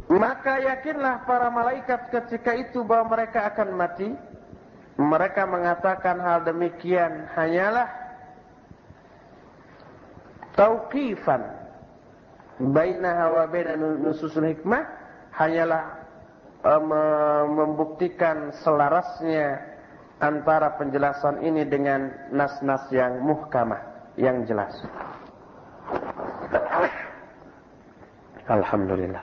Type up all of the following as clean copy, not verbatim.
Maka yakinlah para malaikat ketika itu bahwa mereka akan mati. Mereka mengatakan hal demikian hanyalah tauqifan bainaha wa bain nususul hikmah, hanyalah membuktikan selarasnya antara penjelasan ini dengan nas-nas yang muhkamah, yang jelas. Alhamdulillah.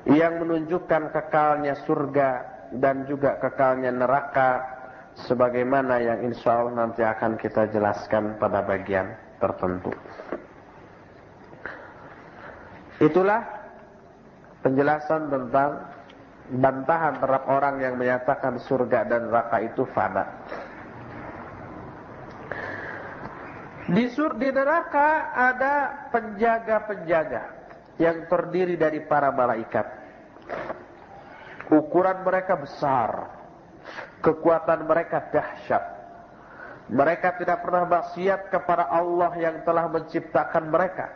Yang menunjukkan kekalnya surga dan juga kekalnya neraka, sebagaimana yang insya Allah nanti akan kita jelaskan pada bagian tertentu. Itulah penjelasan tentang bantahan terhadap orang yang menyatakan surga dan neraka itu fana. Di neraka ada penjaga-penjaga yang terdiri dari para malaikat. Ukuran mereka besar, kekuatan mereka dahsyat. Mereka tidak pernah maksiat kepada Allah yang telah menciptakan mereka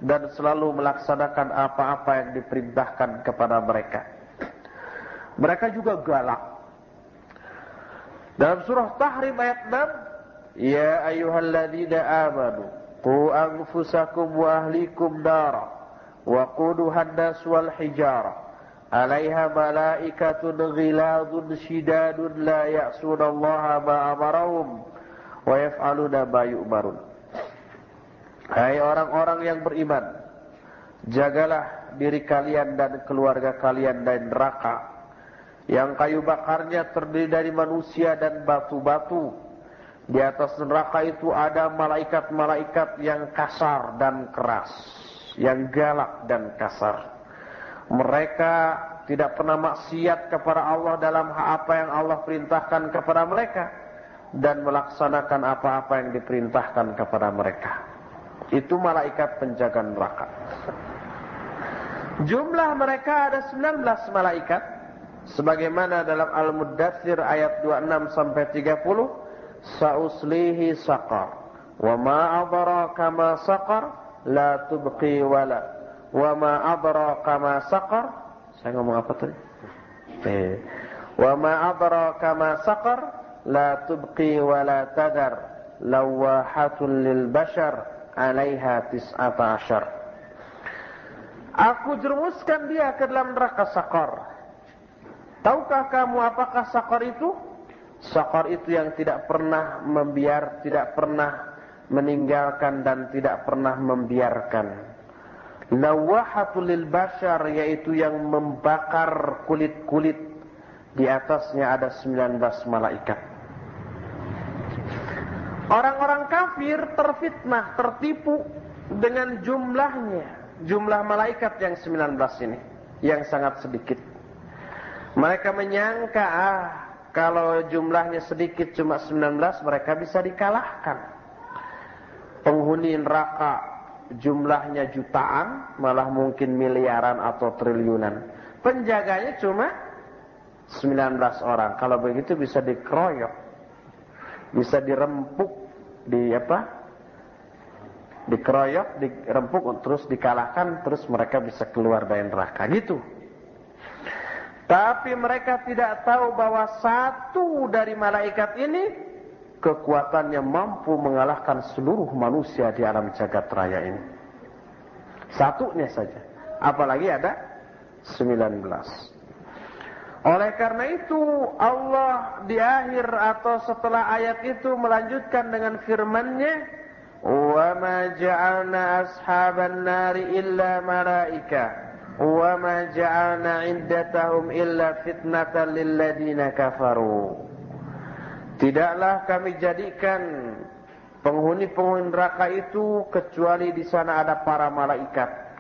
dan selalu melaksanakan apa-apa yang diperintahkan kepada mereka. Mereka juga galak. Dalam surah Tahrim ayat 6, ya ayyuhalladzina amanu qu anfusakum wa ahlikum nara wa quduhan nas wal hijara 'alaiha malaikatun ghiladun shidadun la ya'sunallaha ma amarahum wa yaf'aluna ma yu'marun. Hai orang-orang yang beriman, jagalah diri kalian dan keluarga kalian dari neraka yang kayu bakarnya terdiri dari manusia dan batu-batu. Di atas neraka itu ada malaikat-malaikat yang kasar dan keras, yang galak dan kasar. Mereka tidak pernah maksiat kepada Allah dalam apa yang Allah perintahkan kepada mereka dan melaksanakan apa-apa yang diperintahkan kepada mereka. Itu malaikat penjaga neraka. Jumlah mereka ada 19 malaikat, sebagaimana dalam Al-Muddatsir ayat 26 sampai 30, sa'uslihi saqar wa ma adraka ma saqar la tubqi wala wa ma adraka ma saqar. Saya ngomong apa tadi? Wa ma adraka ma saqar la tubqi wala tadar lawahatun lil bashar 'alaiha 19. Aku jerumuskan dia ke dalam neraka Saqar. Tahukah kamu apakah Saqar itu? Saqar itu yang tidak pernah tidak pernah meninggalkan dan tidak pernah membiarkan. Lawahatul lil bashar, yaitu yang membakar kulit-kulit. Di atasnya ada 19 malaikat. Orang-orang kafir terfitnah, tertipu dengan jumlah malaikat yang 19 ini, yang sangat sedikit. Mereka menyangka, kalau jumlahnya sedikit cuma 19, mereka bisa dikalahkan. Penghuni neraka jumlahnya jutaan, malah mungkin miliaran atau triliunan. Penjaganya cuma 19 orang. Kalau begitu bisa dikeroyok, bisa dirempuk, dikeroyok, dirempuk, terus dikalahkan, terus mereka bisa keluar dari neraka gitu. Tapi mereka tidak tahu bahwa satu dari malaikat ini kekuatannya mampu mengalahkan seluruh manusia di alam jagat raya ini. Satunya saja, apalagi ada 19. Oleh karena itu Allah di akhir atau setelah ayat itu melanjutkan dengan firman-Nya, "Wa ma ja'alna ashaban nari illa malaika, wa ma ja'alna 'iddatahum illa fitnatan lil ladzina kafaru." Tidaklah kami jadikan penghuni-penghuni neraka itu kecuali di sana ada para malaikat.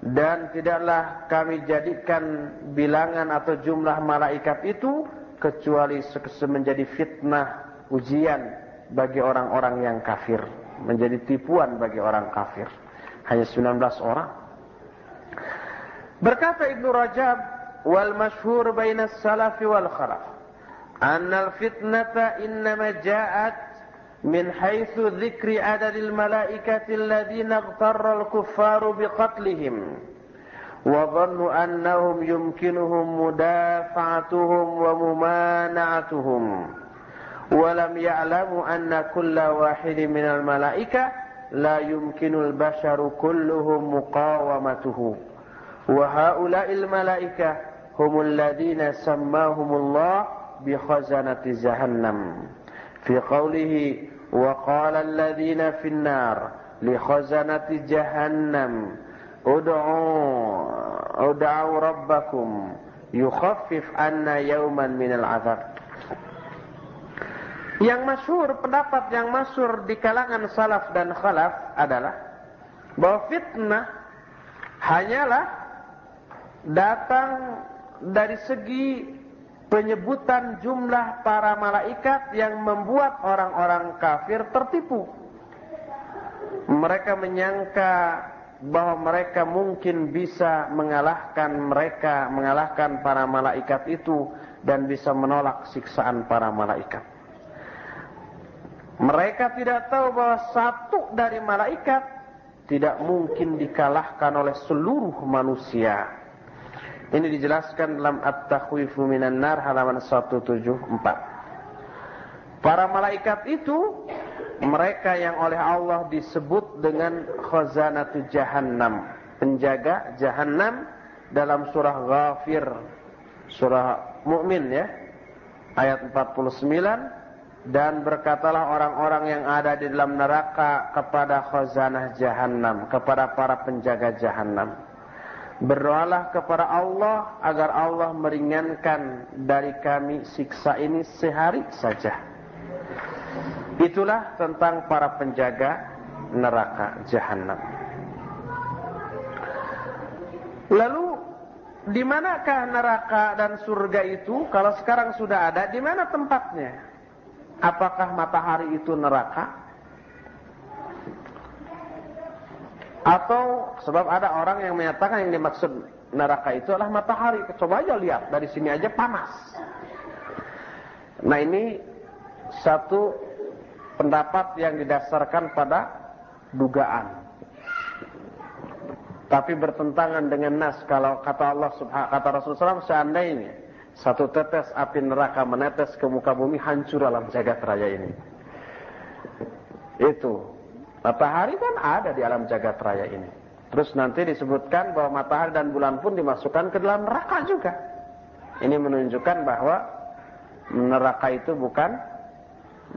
Dan tidaklah kami jadikan bilangan atau jumlah malaikat itu kecuali menjadi fitnah, ujian bagi orang-orang yang kafir, menjadi tipuan bagi orang kafir. Hanya 19 orang. Berkata Ibnu Rajab, wal masyhur bainas salafi wal khalaf, annal fitnata innama ja'at min haitsu dzikri adadil malaikati alladziina ightarra al-kuffaru biqatlihim wa dhannu annahum yumkinuhum mudafa'atuhum wa mumana'atuhum wa lam ya'lamu anna kulla wahidin minal malaika la yumkinul basharu kulluhum muqawamatuhu wa haula'il malaika humul ladzina sammahumullah bi khazanati jahannam fi qawlihi wa qala alladhina fin nar li khazanati jahannam ud'u rabbakum yukhaffif anna yawman minal azab. Yang masyhur, pendapat yang masyhur di kalangan salaf dan khalaf adalah bahwa fitnah hanyalah datang dari segi penyebutan jumlah para malaikat yang membuat orang-orang kafir tertipu. Mereka menyangka bahwa mereka mungkin bisa mengalahkan para malaikat itu dan bisa menolak siksaan para malaikat. Mereka tidak tahu bahwa satu dari malaikat tidak mungkin dikalahkan oleh seluruh manusia. Ini dijelaskan dalam At-Takhwifu Minan Nar halaman 174. Para malaikat itu mereka yang oleh Allah disebut dengan khazanatu jahannam, penjaga jahannam, dalam surah Ghafir, surah Mukmin ya, ayat 49. Dan berkatalah orang-orang yang ada di dalam neraka kepada khazanah jahannam, kepada para penjaga jahannam, berdoalah kepada Allah agar Allah meringankan dari kami siksa ini sehari saja. Itulah tentang para penjaga neraka jahannam. Lalu di manakah neraka dan surga itu? Kalau sekarang sudah ada, di mana tempatnya? Apakah matahari itu neraka? Atau sebab ada orang yang menyatakan yang dimaksud neraka itu adalah matahari. Coba aja lihat, dari sini aja panas. Nah, ini satu pendapat yang didasarkan pada dugaan. Tapi bertentangan dengan nas. Kalau kata Allah kata Rasulullah SAW, seandainya satu tetes api neraka menetes ke muka bumi, hancur alam jagat raya ini. Itu matahari kan ada di alam jagat raya ini. Terus nanti disebutkan bahwa matahari dan bulan pun dimasukkan ke dalam neraka juga. Ini menunjukkan bahwa neraka itu bukan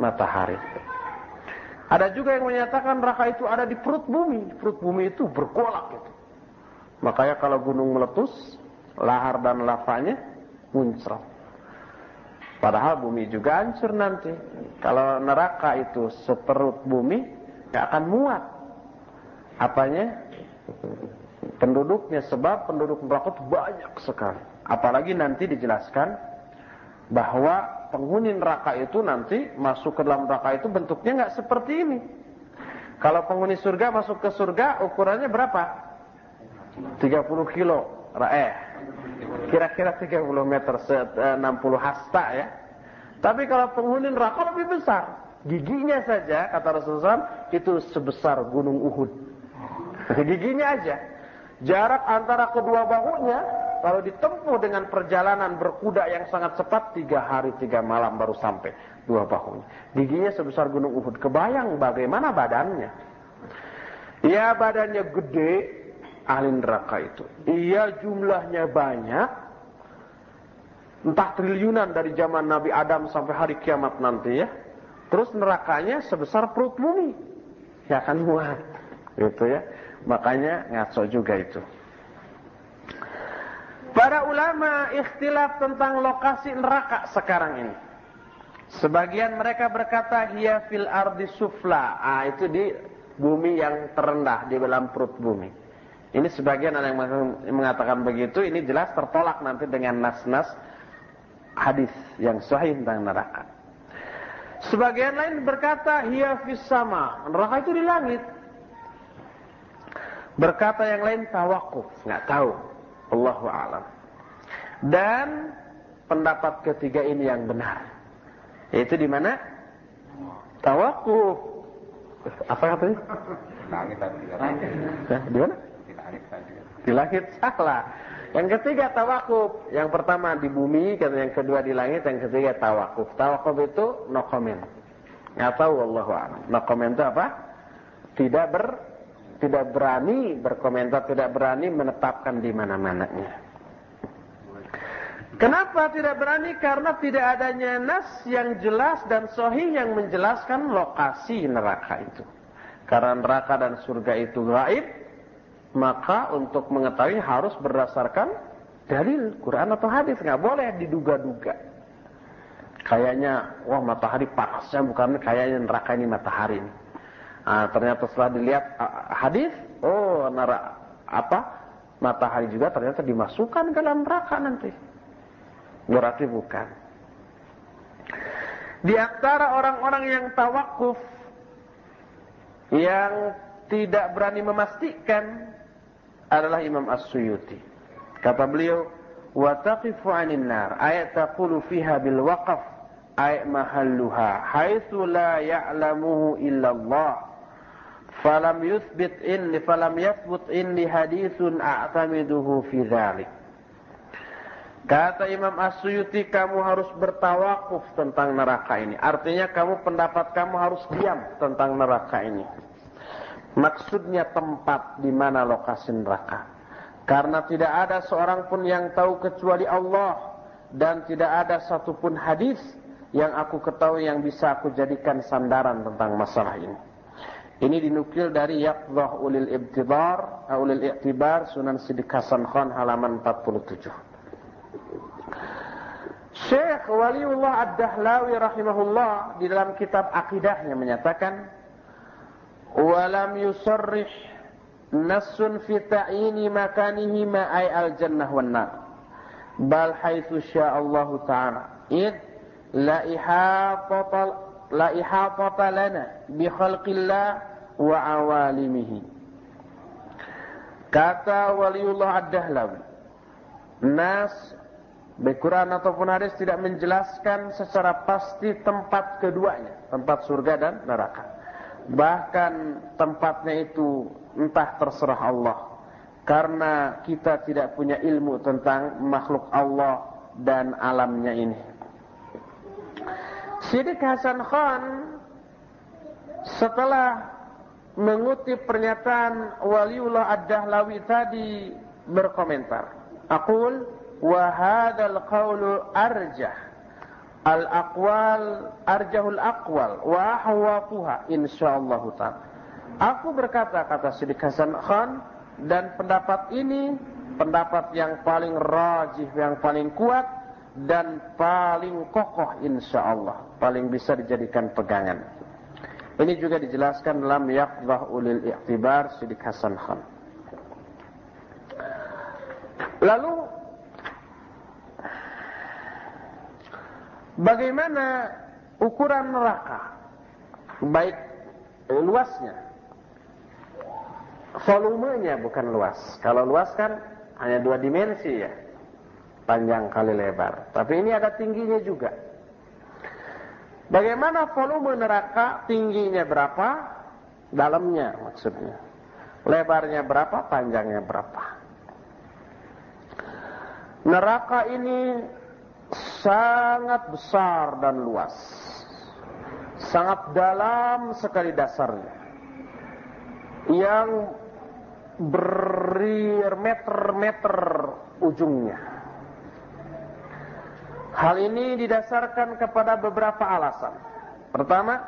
matahari. Ada juga yang menyatakan neraka itu ada di perut bumi. Perut bumi itu bergolak gitu. Makanya kalau gunung meletus, lahar dan lavanya muncrat. Padahal bumi juga hancur nanti. Kalau neraka itu seperut bumi, gak akan muat. Apanya? Penduduknya, sebab penduduk neraka itu banyak sekali. Apalagi nanti dijelaskan bahwa penghuni neraka itu nanti masuk ke dalam neraka itu bentuknya gak seperti ini. Kalau penghuni surga masuk ke surga, ukurannya berapa? 30 kilo. Kira-kira 30 meter, 60 hasta ya. Tapi kalau penghuni neraka lebih besar. Giginya saja, kata Rasulullah, itu sebesar gunung Uhud. Giginya aja. Jarak antara kedua bahunya, kalau ditempuh dengan perjalanan berkuda yang sangat cepat, 3 hari 3 malam baru sampai 2 bahunya. Giginya sebesar gunung Uhud. Kebayang bagaimana badannya. Ya, badannya gede, ahli neraka itu. Iya, jumlahnya banyak, entah triliunan dari zaman Nabi Adam sampai hari kiamat nanti ya. Terus nerakanya sebesar perut bumi, ya kan muat, gitu ya. Makanya ngaco juga itu. Para ulama ikhtilaf tentang lokasi neraka sekarang ini. Sebagian mereka berkata hiya fil ardi sufla, itu di bumi yang terendah, di dalam perut bumi. Ini sebagian ada yang mengatakan begitu. Ini jelas tertolak nanti dengan nas-nas hadis yang sahih tentang neraka. Sebagian lain berkata hiya fis sama, neraka itu di langit. Berkata yang lain tawakuf, nggak tahu, Allahu a'lam. Dan pendapat ketiga ini yang benar, yaitu di mana? Tawakuf. Apa katanya? Langit tadi. Di mana? Di langit tadi. Di langit, salah. Yang ketiga tawakuf. Yang pertama di bumi, yang kedua di langit, yang ketiga tawakuf. Tawakuf itu no comment. Nggak tahu, wallahu a'lam. No comment itu apa? Tidak berani berkomentar, tidak berani menetapkan di mana-mananya. Kenapa tidak berani? Karena tidak adanya nas yang jelas dan sahih yang menjelaskan lokasi neraka itu. Karena neraka dan surga itu gaib, maka untuk mengetahui harus berdasarkan dalil Quran atau hadis. Nggak boleh diduga-duga. Kayaknya, wah matahari panasnya, bukan kayaknya neraka ini matahari. Ternyata setelah dilihat hadis, oh matahari juga ternyata dimasukkan ke dalam neraka nanti. Berarti bukan. Di antara orang-orang yang tawakuf, yang tidak berani memastikan, adalah Imam As-Suyuti. Kata beliau, wa taqifu 'anil nar ay taqulu fiha bil waqf ay mahalluha haitsu la ya'lamuhu illa Allah. Falam yuthbit inni haditsun a'tamiduhu fi dzalik. Kata Imam As-Suyuti, kamu harus bertawakuf tentang neraka ini. Artinya pendapat kamu harus diam tentang neraka ini. Maksudnya tempat di mana lokasi neraka. Karena tidak ada seorang pun yang tahu kecuali Allah. Dan tidak ada satupun hadis yang aku ketahui yang bisa aku jadikan sandaran tentang masalah ini. Ini dinukil dari Yaqdhah Ulil I'tibar Sunan Siddiq Hasan Khan halaman 47. Syekh Waliullah Ad-Dahlawi rahimahullah di dalam kitab akidahnya menyatakan, walam yusarrih nassun fi ta'yini makanihi ma ay al-jannah wan nar bal haitsu sya'allah ta'ala id la ihatata lana bi khalqillah wa awalimihi. Kata Waliullah Ad-Dahlawi, nas baik Quran ataupun hadis tidak menjelaskan secara pasti tempat keduanya, tempat surga dan neraka. Bahkan tempatnya itu entah terserah Allah. Karena kita tidak punya ilmu tentang makhluk Allah dan alamnya ini. Siddiq Hasan Khan setelah mengutip pernyataan Waliullah Ad-Dahlawi tadi berkomentar, aqul wa hadzal qawlu arjahul aqwal wa ahwafuha insyaallah ta'ala. Aku berkata, kata Siddiq Hasan Khan, dan pendapat ini pendapat yang paling rajih, yang paling kuat dan paling kokoh insyaallah, paling bisa dijadikan pegangan. Ini juga dijelaskan dalam Yaqdhah Ulil I'tibar Siddiq Hasan Khan. Lalu bagaimana ukuran neraka? Baik luasnya, volumenya bukan luas. Kalau luas kan hanya 2 dimensi ya, panjang kali lebar. Tapi ini ada tingginya juga. Bagaimana volume neraka? Tingginya berapa? Dalamnya maksudnya. Lebarnya berapa? Panjangnya berapa? Neraka ini sangat besar dan luas, sangat dalam sekali dasarnya, yang bermeter-meter ujungnya. Hal ini didasarkan kepada beberapa alasan. Pertama,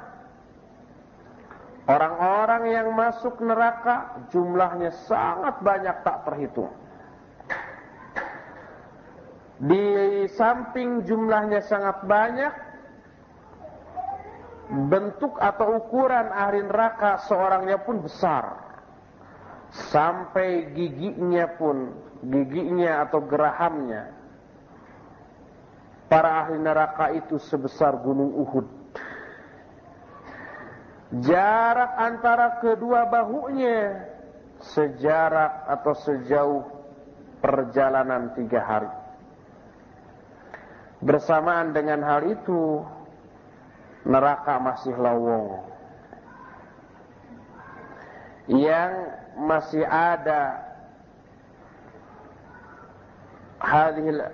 orang-orang yang masuk neraka jumlahnya sangat banyak tak terhitung. Di samping jumlahnya sangat banyak, bentuk atau ukuran ahli neraka seorangnya pun besar. Sampai giginya atau gerahamnya, para ahli neraka itu sebesar gunung Uhud. Jarak antara kedua bahunya sejauh perjalanan 3 hari. Bersamaan dengan hal itu, neraka masih lowong, yang masih ada hadhil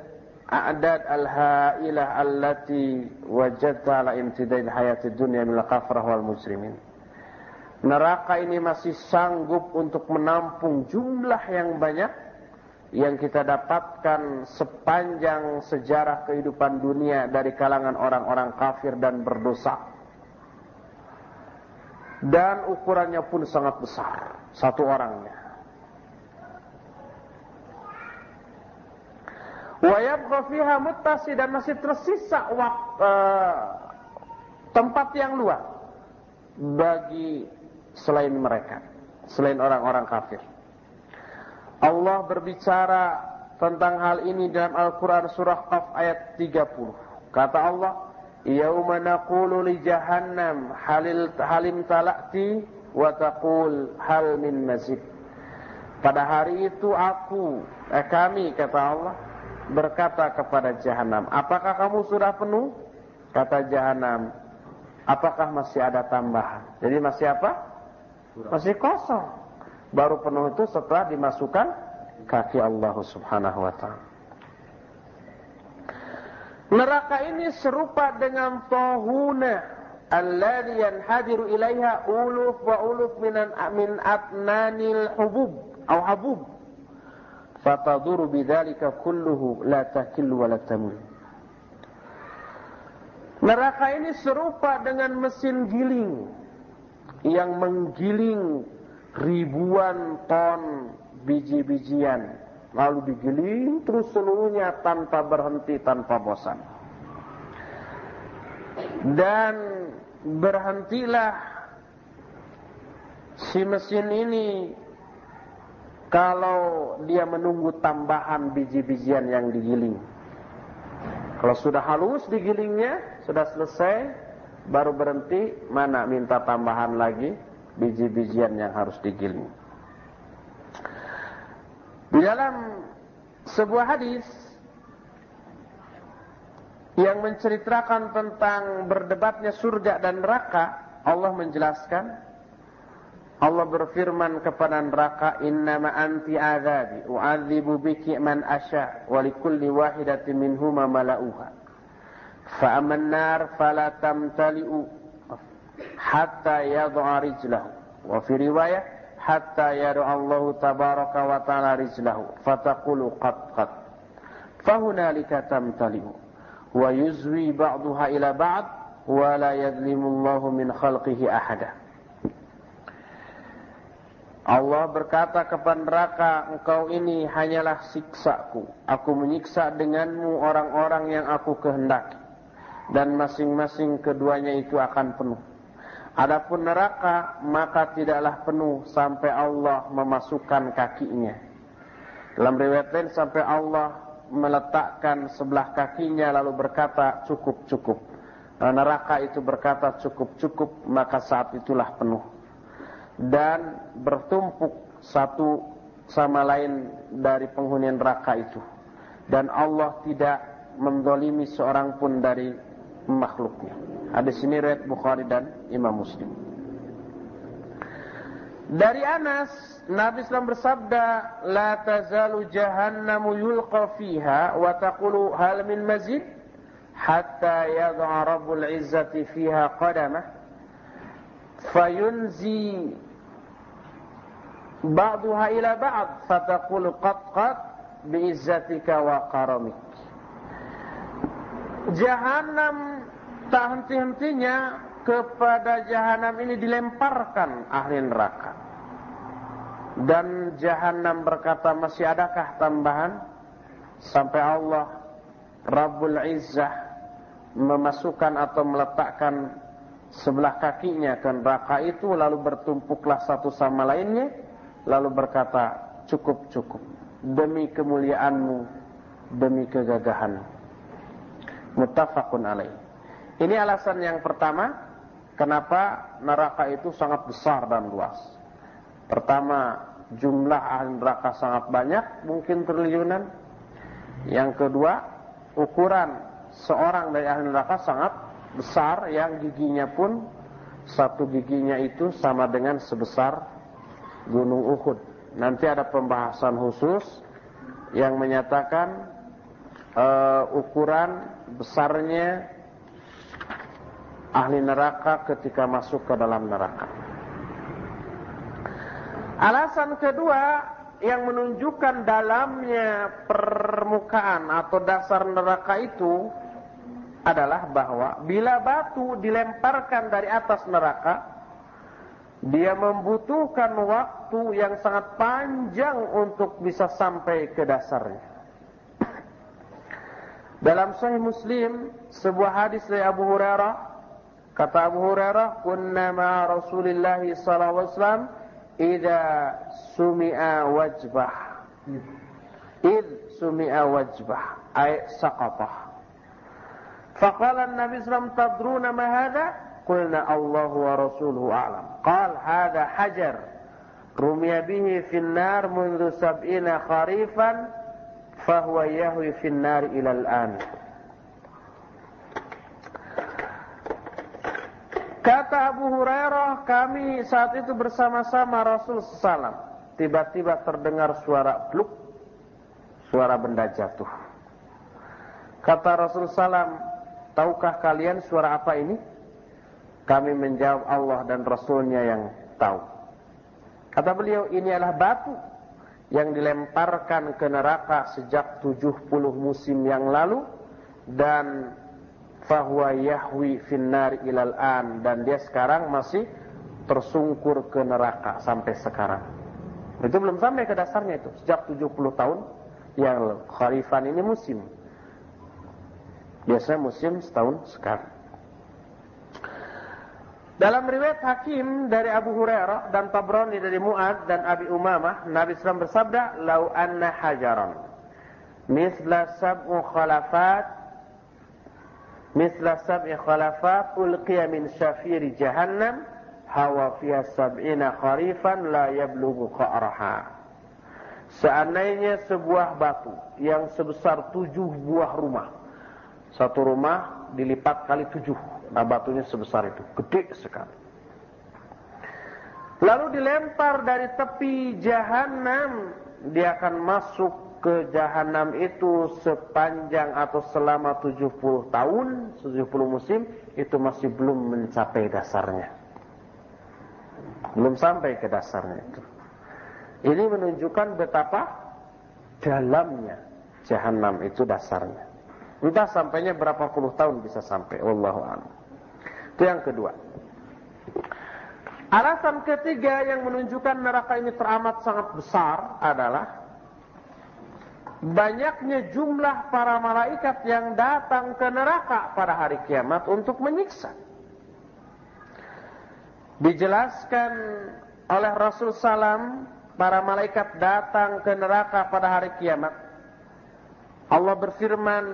a'dad al-ha'ilah allati wajadta ala imtidad hayati dunya min al-kafrah wal mujrimin. Neraka ini masih sanggup untuk menampung jumlah yang banyak yang kita dapatkan sepanjang sejarah kehidupan dunia dari kalangan orang-orang kafir dan berdosa. Dan ukurannya pun sangat besar, satu orangnya. Wa yabqa fiha muttasi, dan masih tersisa tempat yang luas bagi selain mereka, selain orang-orang kafir. Allah berbicara tentang hal ini dalam Al-Quran surah Qaf ayat 30. Kata Allah, yauma naqulu li jahannam halim talati wa taqul hal min mazid. Pada hari itu kami, kata Allah, berkata kepada jahanam, apakah kamu sudah penuh? Kata jahanam, apakah masih ada tambahan? Jadi masih apa? Masih kosong. Baru penuh itu setelah dimasukkan kaki Allah subhanahu wa ta'ala. Neraka ini serupa dengan tahuna alladhi yanhadiru ilaiha uluf wa uluf min atnanil hubub atau habub. Fataduru bidzalika kulluhu la takillu wa la tamil. Neraka ini serupa dengan mesin giling yang menggiling ribuan ton biji-bijian, lalu digiling terus seluruhnya tanpa berhenti, tanpa bosan. Dan berhentilah si mesin ini kalau dia menunggu tambahan biji-bijian yang digiling. Kalau sudah halus digilingnya, sudah selesai, baru berhenti, mana minta tambahan lagi biji-bijian yang harus digiling. Di dalam sebuah hadis yang menceritakan tentang berdebatnya surga dan neraka, Allah menjelaskan, Allah berfirman kepada neraka, innama anti azabi u'adzibu biki man asya wa likulli wahidatin minhuma mala'uha fa amman nar fala tamtali'u hatta yad'a rijlahu, wa fi riwayah hatta yad'a Allah tabaraka wa ta'ala rijlahu fataqulu qad fahunalika tamtali'u wa yuzwi ba'daha ila ba'd wa la yadlimu Allah min khalqihi ahada. Allah berkata kepada neraka, engkau ini hanyalah siksaku, aku menyiksa denganmu orang-orang yang aku kehendaki, dan masing-masing keduanya itu akan penuh. Adapun neraka, maka tidaklah penuh sampai Allah memasukkan kakinya. Dalam riwayat lain, sampai Allah meletakkan sebelah kakinya lalu berkata, cukup. Neraka itu berkata, cukup, maka saat itulah penuh. Dan bertumpuk satu sama lain dari penghuni neraka itu. Dan Allah tidak menzalimi seorang pun dari makhluknya. Hadis ini riwayat Bukhari dan Imam Muslim. Dari Anas, Nabi SAW bersabda, la tazalu jahannamu yulqa fiha wa taqulu hal min mazid hatta yad'a rabbul izzati fiha qadamah fayunzi ba'daha ila ba'd fataqulu qad biizzatika wa karamik. Jahannam tak henti-hentinya kepada jahanam ini dilemparkan ahli neraka. Dan jahanam berkata, masih adakah tambahan? Sampai Allah Rabbul Izzah memasukkan atau meletakkan sebelah kakinya ke neraka itu, lalu bertumpuklah satu sama lainnya, lalu berkata, cukup, demi kemuliaanmu, demi kegagahanmu. Muttafaqun alaih. Ini alasan yang pertama, kenapa neraka itu sangat besar dan luas. Pertama, jumlah ahli neraka sangat banyak, mungkin triliunan. Yang kedua, ukuran seorang dari ahli neraka sangat besar yang giginya pun satu giginya itu sama dengan sebesar gunung Uhud. Nanti ada pembahasan khusus yang menyatakan ukuran besarnya ahli neraka ketika masuk ke dalam neraka. Alasan kedua yang menunjukkan dalamnya permukaan atau dasar neraka itu adalah bahwa bila batu dilemparkan dari atas neraka, dia membutuhkan waktu yang sangat panjang untuk bisa sampai ke dasarnya. Dalam Sahih Muslim, sebuah hadis dari Abu Hurairah, kata Abu Hurairah, "Kunna ma'a Rasulillah sallallahu alaihi wasallam idza sumi'a wajbah." Id sumi'a wajbah ay saqatah. Faqala an-nabi sallallahu alaihi wasallam, "Tadruna ma hadha?" Qulna Allahu wa rasuluhu a'lam. Qala hadha hajar rumiya bihi fi an-nar منذ 70 kharifan fahuwa yahwi fi an-nar ila al-an. Kata Abu Hurairah, kami saat itu bersama-sama Rasul sallallahu. Tiba-tiba terdengar suara bluk, suara benda jatuh. Kata Rasul sallallahu, tahukah kalian suara apa ini? Kami menjawab, Allah dan Rasulnya yang tahu. Kata beliau, ini adalah batu yang dilemparkan ke neraka sejak 70 musim yang lalu, dan fahuwa yahwi finnar ilal an, dan dia sekarang masih tersungkur ke neraka sampai sekarang. Itu belum sampai ke dasarnya itu, sejak 70 tahun yang lalu. Kharifan ini musim. Biasanya musim setahun sekali. Dalam riwayat Hakim dari Abu Hurairah dan Tabrani dari Mu'adz dan Abi Umamah, Nabi SAW bersabda, "Lau anna hajaran misla sab'i khalafat ulqiya min syafiri jahannam hawa fiha 70 kharifan la yablughu qa'raha." Seandainya sebuah batu yang sebesar 7 buah rumah, satu rumah dilipat kali 7, nah batunya sebesar itu, gede sekali, lalu dilempar dari tepi jahanam, dia akan masuk ke jahanam itu sepanjang atau selama 70 tahun, 70 musim, itu masih belum mencapai dasarnya, belum sampai ke dasarnya itu. Ini menunjukkan betapa dalamnya jahanam itu dasarnya. Entah sampainya berapa puluh tahun bisa sampai, wallahu a'lam. Itu yang kedua. Alasan ketiga yang menunjukkan neraka ini teramat sangat besar adalah banyaknya jumlah para malaikat yang datang ke neraka pada hari kiamat untuk menyiksa. Dijelaskan oleh Rasul SAW, para malaikat datang ke neraka pada hari kiamat. Allah berfirman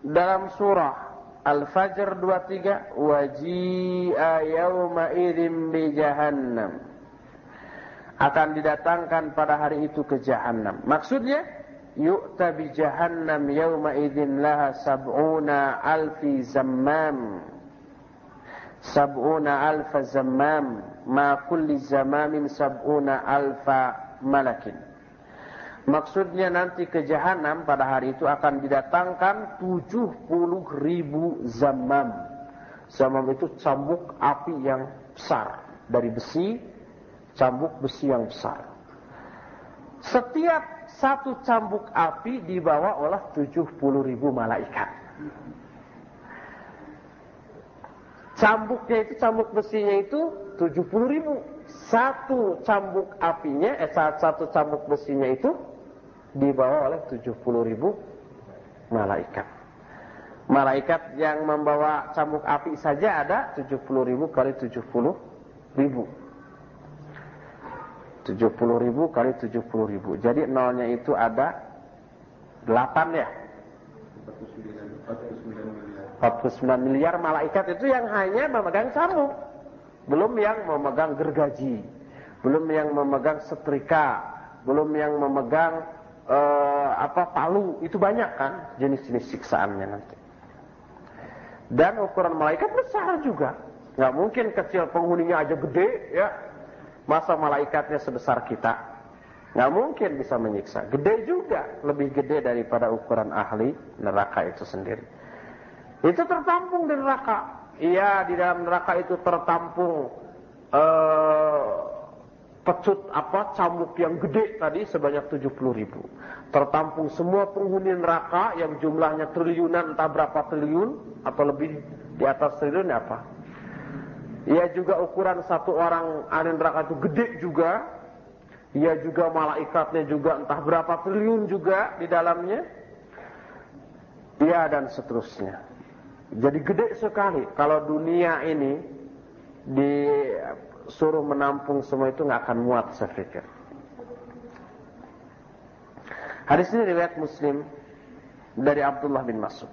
dalam surah Al-Fajr 23, "Waji'a yawma idzin bi jahannam." Akan didatangkan pada hari itu ke jahannam. Maksudnya, yu'ta bi jahannam yawma idzin laha sab'una alfi zammam. Sab'una alfa zammam, ma kulli zamamin sab'una alfa malakin. Maksudnya nanti ke jahanam pada hari itu akan didatangkan 70.000 zammam. Zammam itu cambuk api yang besar, dari besi, cambuk besi yang besar. Setiap satu cambuk api dibawa oleh 70.000 malaikat. Cambuknya itu, cambuk besinya itu 70.000. Satu cambuk apinya, satu cambuk besinya itu dibawa oleh 70.000 malaikat. Malaikat yang membawa cambuk api saja ada 70.000 kali 70.000. 70.000 kali 70.000. Jadi nolnya itu ada 8 ya. 49 miliar malaikat itu yang hanya memegang cambuk. Belum yang memegang gergaji, belum yang memegang setrika, belum yang memegang palu. Itu banyak kan jenis-jenis siksaannya nanti. Dan ukuran malaikat besar juga. Nggak mungkin kecil, penghuninya aja gede, ya. Masa malaikatnya sebesar kita? Nggak mungkin bisa menyiksa. Gede juga, lebih gede daripada ukuran ahli neraka itu sendiri. Itu tertampung di neraka. Iya, di dalam neraka itu tertampung pecut cambuk yang gede tadi sebanyak 70.000. Tertampung semua penghuni neraka yang jumlahnya triliunan, entah berapa triliun atau lebih di atas triliun apa. Iya juga ukuran satu orang ahli neraka itu gede juga. Iya juga malaikatnya juga entah berapa triliun juga di dalamnya. Iya dan seterusnya. Jadi gede sekali. Kalau dunia ini disuruh menampung semua itu nggak akan muat, saya pikir. Hadis ini riwayat Muslim dari Abdullah bin Mas'ud.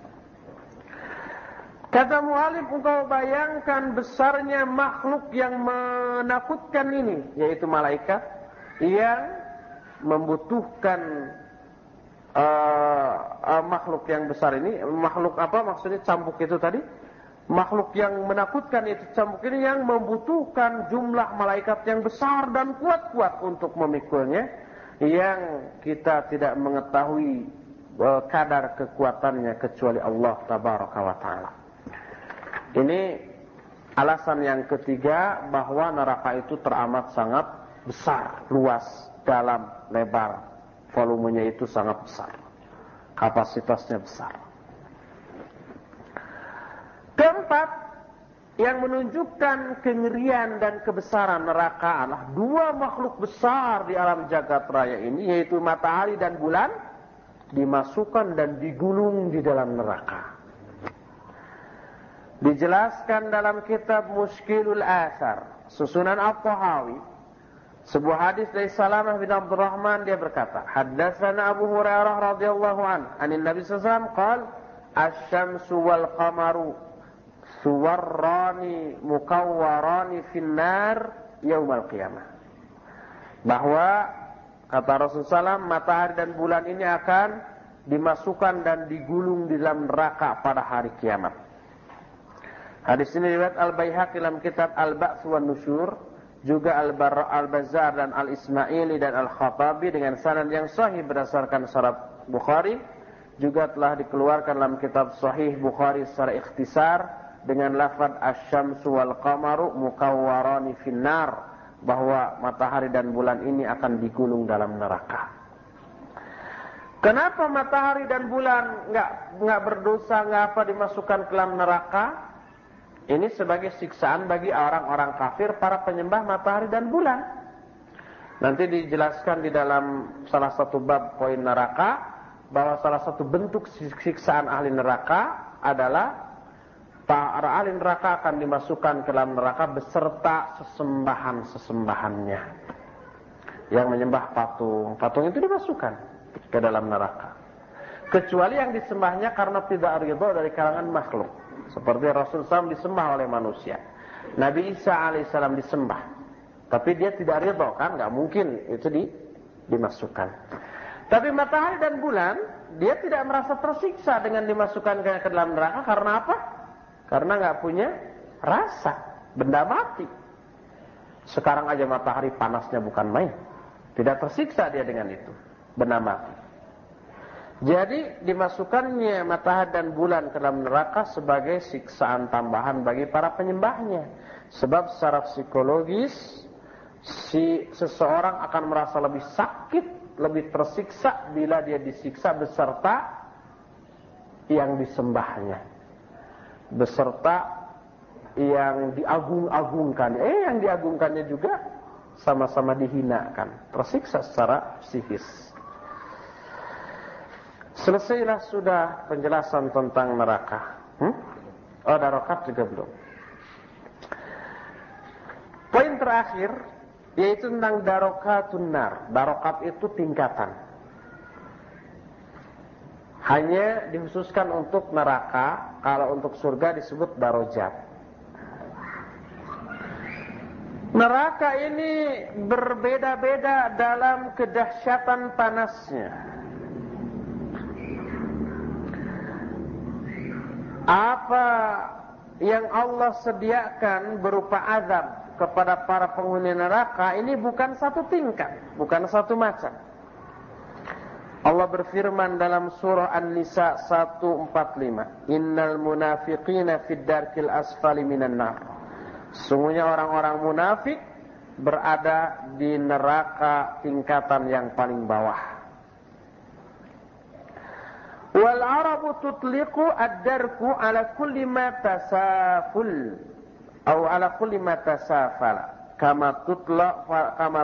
Kata mu'alif, engkau bayangkan besarnya makhluk yang menakutkan ini, yaitu malaikat yang membutuhkan makhluk yang besar ini. Makhluk apa maksudnya cambuk itu tadi? Makhluk yang menakutkan itu cambuk ini yang membutuhkan jumlah malaikat yang besar dan kuat-kuat untuk memikulnya, yang kita tidak mengetahui kadar kekuatannya kecuali Allah Tabaraka wa Ta'ala. Ini alasan yang ketiga bahwa neraka itu teramat sangat besar, luas, dalam, lebar. Volumenya itu sangat besar. Kapasitasnya besar. Keempat, yang menunjukkan kengerian dan kebesaran neraka adalah dua makhluk besar di alam jagat raya ini, yaitu matahari dan bulan, dimasukkan dan digulung di dalam neraka. Dijelaskan dalam kitab Mushkilul Athar, susunan At-Tahawi, sebuah hadis dari Salamah bin Abdurrahman, dia berkata, haddatsana Abu Hurairah radhiyallahu anin Nabi sallallahu alaihi wasallam qala asy-syamsu wal qamaru suwarrani mukawwarani finnar yaumal qiyamah. Bahwa kata Rasulullah SAW, matahari dan bulan ini akan dimasukkan dan digulung di dalam neraka pada hari kiamat. Hadis ini riwayat Al-Baihaqi dalam kitab Al-Ba'ts wan Nusyur, juga Al-Bazzar dan Al-Ismaili dan Al-Khattabi dengan sanad yang sahih berdasarkan syarat Bukhari, juga telah dikeluarkan dalam kitab Sahih Bukhari secara ikhtisar dengan lafaz asy-syamsu wal qamaru mukawwarani finnar, bahwa matahari dan bulan ini akan digulung dalam neraka. Kenapa matahari dan bulan enggak berdosa, enggak apa dimasukkan ke dalam neraka? Ini sebagai siksaan bagi orang-orang kafir, para penyembah matahari dan bulan. Nanti dijelaskan di dalam salah satu bab poin neraka, bahwa salah satu bentuk siksaan ahli neraka adalah para ahli neraka akan dimasukkan ke dalam neraka beserta sesembahan-sesembahannya. Yang menyembah patung, patung itu dimasukkan ke dalam neraka. Kecuali yang disembahnya karena tidak ridha dari kalangan makhluk. Seperti Rasul SAW disembah oleh manusia, Nabi Isa alaihissalam disembah, tapi dia tidak ridha, kan nggak mungkin itu dimasukkan. Tapi matahari dan bulan dia tidak merasa tersiksa dengan dimasukkan ke dalam neraka. Karena apa? Karena nggak punya rasa, benda mati. Sekarang aja matahari panasnya bukan main, tidak tersiksa dia dengan itu, benda mati. Jadi dimasukkannya matahari dan bulan ke dalam neraka sebagai siksaan tambahan bagi para penyembahnya. Sebab secara psikologis seseorang akan merasa lebih sakit, lebih tersiksa bila dia disiksa beserta yang disembahnya, beserta yang diagung-agungkan. Yang diagungkannya juga sama-sama dihinakan, tersiksa secara psikis. Selesailah sudah penjelasan tentang neraka. Oh, darokat juga belum. Poin terakhir yaitu tentang darokatun nar. Darokat itu tingkatan. Hanya dikhususkan untuk neraka. Kalau untuk surga disebut darajat. Neraka ini berbeda-beda dalam kedahsyatan panasnya. Apa yang Allah sediakan berupa azab kepada para penghuni neraka ini bukan satu tingkat, bukan satu macam. Allah berfirman dalam surah An-Nisa 145, Innal munafiqina fid darkil asfali minan nar. Sungguhnya orang-orang munafik berada di neraka tingkatan yang paling bawah. Wal arabu tutliqu ad-darku ala kulli ma tasaful atau ala kulli ma tasafala kama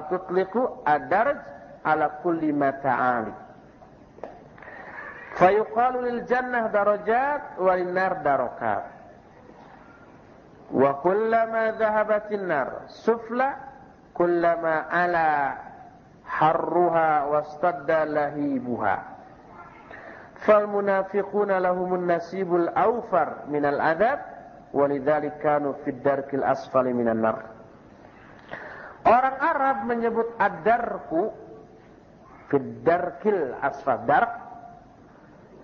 tutliqu ad-darj ala kulli ma ta'ali. Fayuqalu lil jannah darajat walin nar darakat. Wa kullama dhahabatin nar sufla kullama ala harruha wastadda lahibuha. Fal munafiquna lahumun nasibul awfar minal adab walidzalika kanu fid darkil asfali minan nar. Orang Arab menyebut ad-darku fid darkil asfal, dark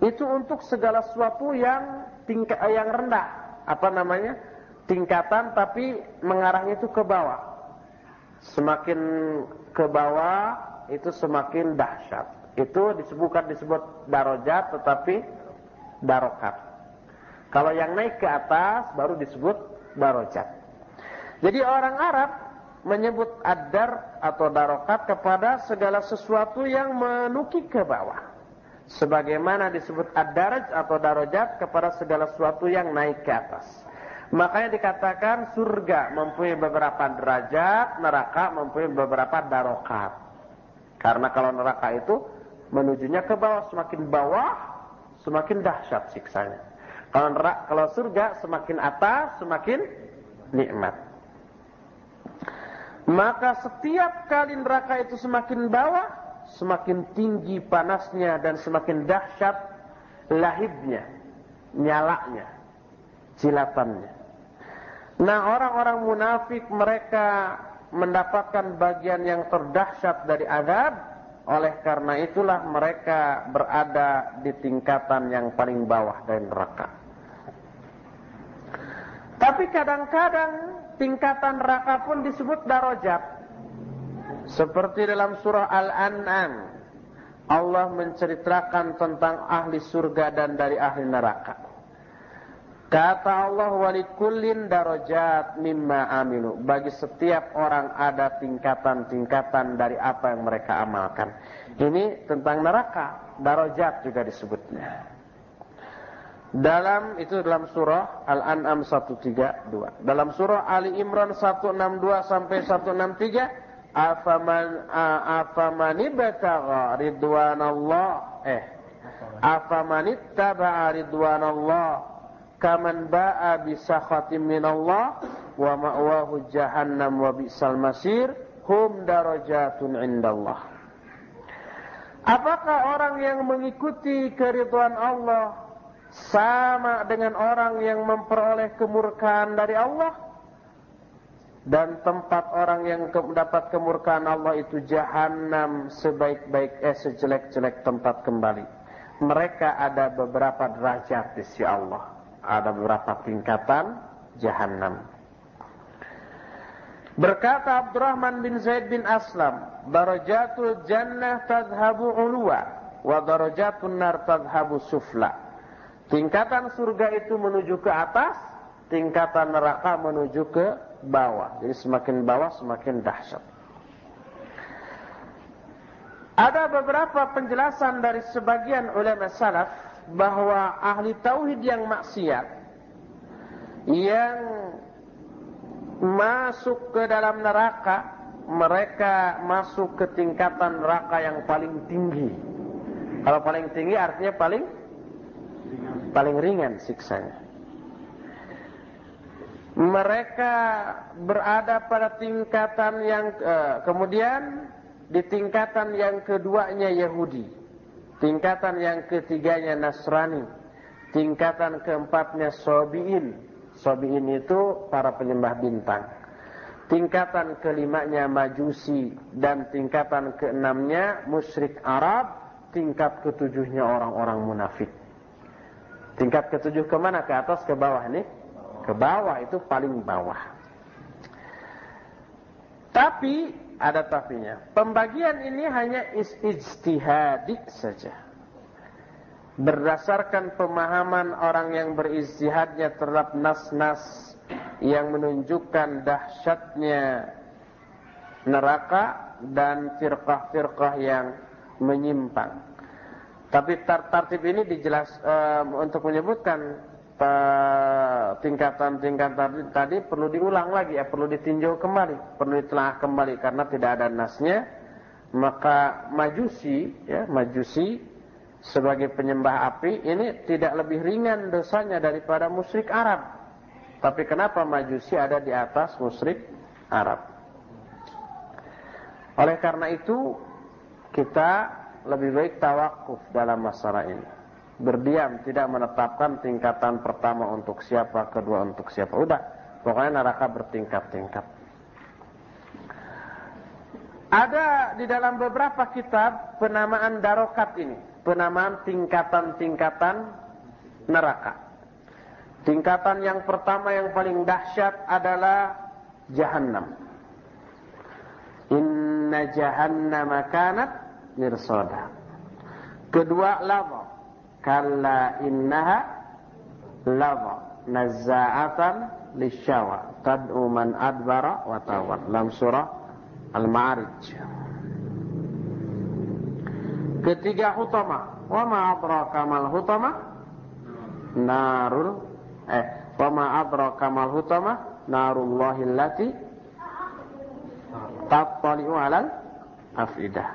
itu untuk segala sesuatu yang rendah, tingkatan tapi mengarahnya itu ke bawah. Semakin ke bawah itu semakin dahsyat. Itu disebut darajat tetapi darokat. Kalau yang naik ke atas baru disebut darajat. Jadi orang Arab menyebut ad-dar atau darokat kepada segala sesuatu yang menukik ke bawah. Sebagaimana disebut ad-daraj atau darajat kepada segala sesuatu yang naik ke atas. Makanya dikatakan surga mempunyai beberapa derajat, neraka mempunyai beberapa darokat. Karena kalau neraka itu menujunya ke bawah, semakin dahsyat siksanya. Kalau surga semakin atas, semakin nikmat. Maka setiap kali neraka itu semakin bawah, semakin tinggi panasnya dan semakin dahsyat lahibnya, nyalanya, jilatannya. Nah, orang-orang munafik mereka mendapatkan bagian yang terdahsyat dari azab. Oleh karena itulah mereka berada di tingkatan yang paling bawah dari neraka. Tapi kadang-kadang tingkatan neraka pun disebut darajat. Seperti dalam surah Al-An'am, Allah menceritakan tentang ahli surga dan dari ahli neraka. Kata Allah, walikullin darajat mimma amilu. Bagi setiap orang ada tingkatan-tingkatan dari apa yang mereka amalkan. Ini tentang neraka, darajat juga disebutnya. Dalam surah Al-An'am 132. Dalam surah Ali Imran 162 sampai 163, afamanibtagha ridwanallah kaman ba'a bisakhatin minallah wa ma'wahu jahannam wa bi'sal masir hum darajatun indallah. Apakah orang yang mengikuti keridhaan Allah sama dengan orang yang memperoleh kemurkaan dari Allah? Dan tempat orang yang mendapat kemurkaan Allah itu jahannam, sejelek-jelek tempat kembali. Mereka ada beberapa derajat di sisi Allah, ada beberapa tingkatan jahannam. Berkata Abdurrahman bin Zaid bin Aslam, darajatul jannah tadhabu ulwa wa darajatun nar tadhabu sufla. Tingkatan surga itu menuju ke atas, tingkatan neraka menuju ke bawah. Jadi semakin bawah semakin dahsyat. Ada beberapa penjelasan dari sebagian ulama salaf bahwa ahli tauhid yang maksiat yang masuk ke dalam neraka, mereka masuk ke tingkatan neraka yang paling tinggi. Kalau paling tinggi artinya paling ringan siksanya. Mereka berada pada tingkatan yang kemudian di tingkatan yang keduanya Yahudi, tingkatan yang ketiganya Nasrani, tingkatan keempatnya Sabi'in. Sabi'in itu para penyembah bintang. Tingkatan kelimanya Majusi dan tingkatan keenamnya musyrik Arab, tingkat ketujuhnya orang-orang munafik. Tingkat ke-7 kemana? Ke atas, ke bawah nih? Ke bawah, itu paling bawah. Tapi, ada tapinya. Pembagian ini hanya ijtihadi saja. Berdasarkan pemahaman orang yang berijtihadnya terhadap nas-nas yang menunjukkan dahsyatnya neraka dan firqah-firqah yang menyimpang. Tapi tertib ini untuk menyebutkan tingkatan-tingkatan tadi perlu diulang lagi, perlu ditinjau kembali, perlu ditelaah kembali karena tidak ada nasnya. Maka Majusi sebagai penyembah api ini tidak lebih ringan dosanya daripada musyrik Arab. Tapi kenapa Majusi ada di atas musyrik Arab? Oleh karena itu kita lebih baik tawakuf dalam masalah ini. Berdiam, tidak menetapkan tingkatan pertama untuk siapa, kedua untuk siapa. Udah, pokoknya neraka bertingkat-tingkat. Ada di dalam beberapa kitab penamaan darokat ini, penamaan tingkatan-tingkatan neraka. Tingkatan yang pertama yang paling dahsyat adalah Jahannam. Inna jahannama kanat mirsada. Kedua, lava. Kalla innaha lava nazza'atan lisyawa tad'u man adbara wa tawalla. Dalam surah Al-Ma'arij. Ketiga, hutama. Wa ma adraka mal hutama? Wa ma adraka mal hutama? Narullahi allati tattali'u 'alal afidah.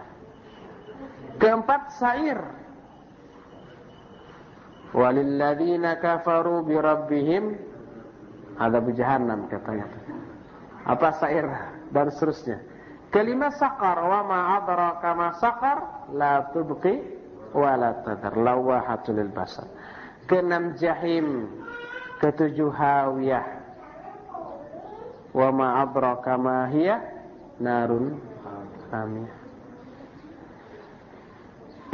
Keempat, sa'ir. Walilladzina kafaru birabbihim adzab jahannam katanya. Apa sa'ir dan seterusnya. Kelima, saqar. Wa ma adraka ma saqar? La tubqi wa la tadar. Lawahatul lil basar. Keenam, jahim. Ketujuh, hawiyah. Wa ma adraka ma hiya? Narun hamiyah.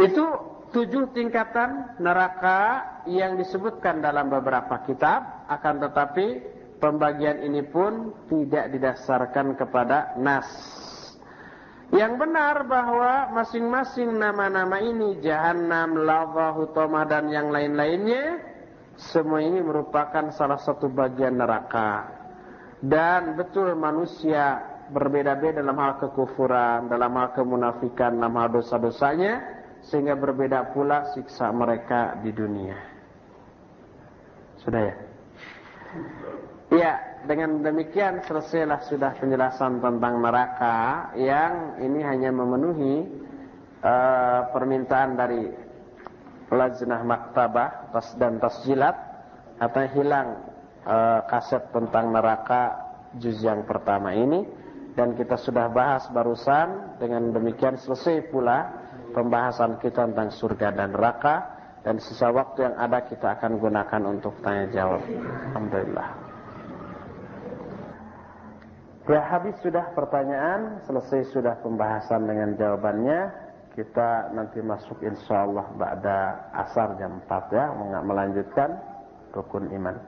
Itu 7 tingkatan neraka yang disebutkan dalam beberapa kitab. Akan tetapi pembagian ini pun tidak didasarkan kepada nas. Yang benar bahwa masing-masing nama-nama ini, Jahannam, lava, hutama dan yang lain-lainnya, semua ini merupakan salah satu bagian neraka. Dan betul manusia berbeda-beda dalam hal kekufuran, dalam hal kemunafikan, dalam hal dosa-dosanya, sehingga berbeda pula siksa mereka di dunia. Sudah ya? Ya, dengan demikian selesailah sudah penjelasan tentang neraka yang ini hanya memenuhi permintaan dari Lajnah Maktabah dan Tasjilat, atau hilang kaset tentang neraka juz yang pertama ini, dan kita sudah bahas barusan. Dengan demikian selesai pula pembahasan kita tentang surga dan neraka, dan sisa waktu yang ada kita akan gunakan untuk tanya jawab. Alhamdulillah. Ya, habis sudah pertanyaan, selesai sudah pembahasan dengan jawabannya. Kita nanti masuk insyaallah ba'da asar jam 4 ya, melanjutkan rukun iman.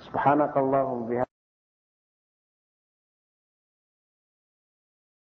Subhanakallahumma